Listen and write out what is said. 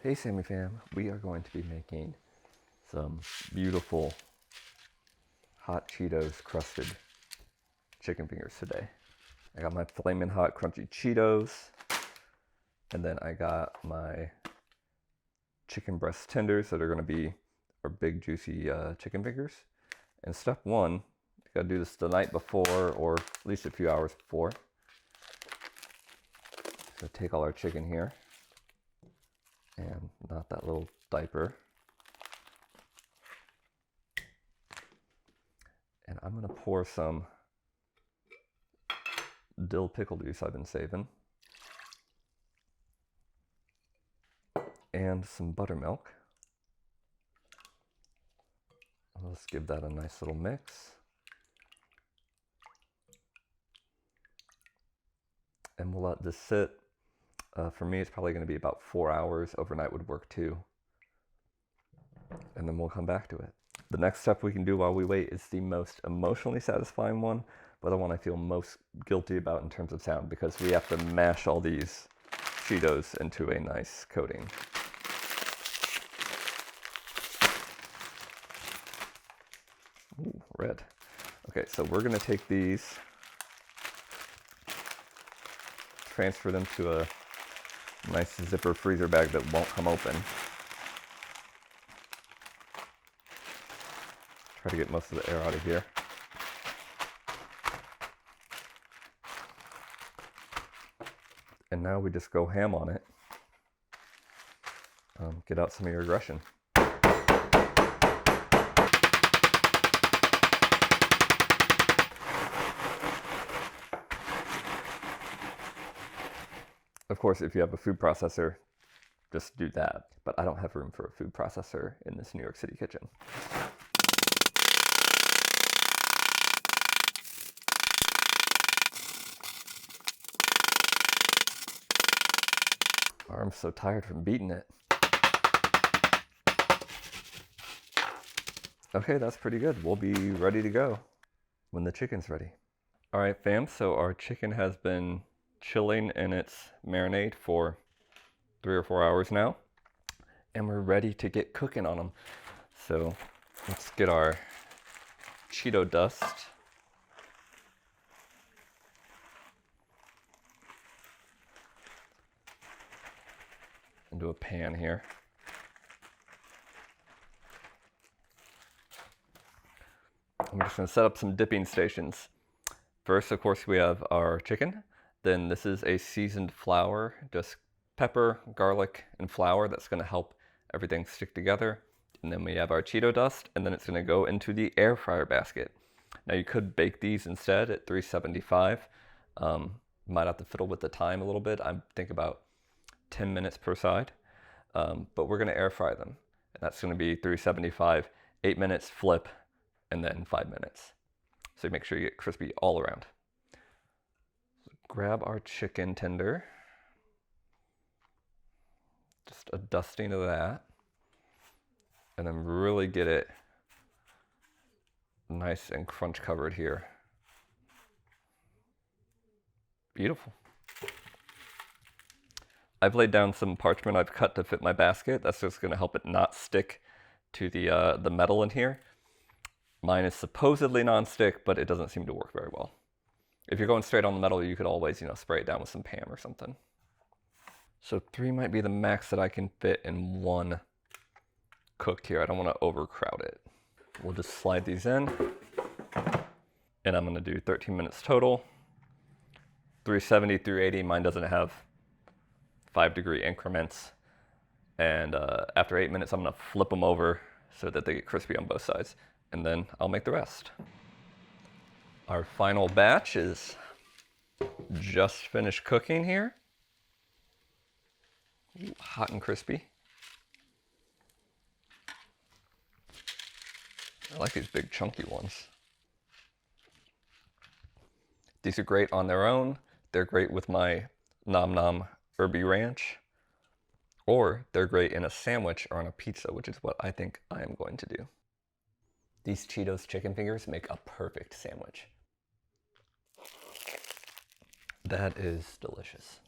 Hey Sammy fam, we are going to be making some beautiful hot Cheetos crusted chicken fingers today. I got my flaming hot crunchy Cheetos, and then I got my chicken breast tenders that are going to be our big juicy chicken fingers. And step one, you gotta do this the night before or at least a few hours before. So take all our chicken here. And not that little diaper. And I'm gonna pour some dill pickle juice I've been saving. And some buttermilk. Let's give that a nice little mix. And we'll let this sit. For me, it's probably gonna be about 4 hours. Overnight would work too. And then we'll come back to it. The next step we can do while we wait is the most emotionally satisfying one, but the one I feel most guilty about in terms of sound, because we have to mash all these Cheetos into a nice coating. Ooh, red. Okay, so we're gonna take these, transfer them to a nice zipper freezer bag that won't come open. Try to get most of the air out of here. And now we just go ham on it. Get out some of your aggression. Of course, if you have a food processor, just do that. But I don't have room for a food processor in this New York City kitchen. Arm's so tired from beating it. Okay, that's pretty good. We'll be ready to go when the chicken's ready. All right, fam, so our chicken has been chilling in its marinade for 3 or 4 hours now, and we're ready to get cooking on them. So let's get our Cheeto dust. Into a pan here. I'm just going to set up some dipping stations. First, of course, we have our chicken. Then this is a seasoned flour, just pepper, garlic, and flour. That's going to help everything stick together. And then we have our Cheeto dust, and then it's going to go into the air fryer basket. Now you could bake these instead at 375. Might have to fiddle with the time a little bit. I think about 10 minutes per side. But we're going to air fry them. And that's going to be 375, 8 minutes, flip, and then 5 minutes. So make sure you get crispy all around. So grab our chicken tender. Just a dusting of that. And then really get it nice and crunch covered here. Beautiful. I've laid down some parchment I've cut to fit my basket. That's just going to help it not stick to the metal in here. Mine is supposedly non-stick, but it doesn't seem to work very well. If you're going straight on the metal, you could always, spray it down with some Pam or something. So 3 might be the max that I can fit in one cook here. I don't want to overcrowd it. We'll just slide these in. And I'm going to do 13 minutes total. 370, 380. Mine doesn't have 5-degree increments. And after 8 minutes, I'm going to flip them over so that they get crispy on both sides. And then I'll make the rest. Our final batch is just finished cooking here. Ooh, hot and crispy. I like these big chunky ones. These are great on their own. They're great with my Nom Nom Herby Ranch. Or they're great in a sandwich or on a pizza, which is what I think I am going to do. These Cheetos chicken fingers make a perfect sandwich. That is delicious.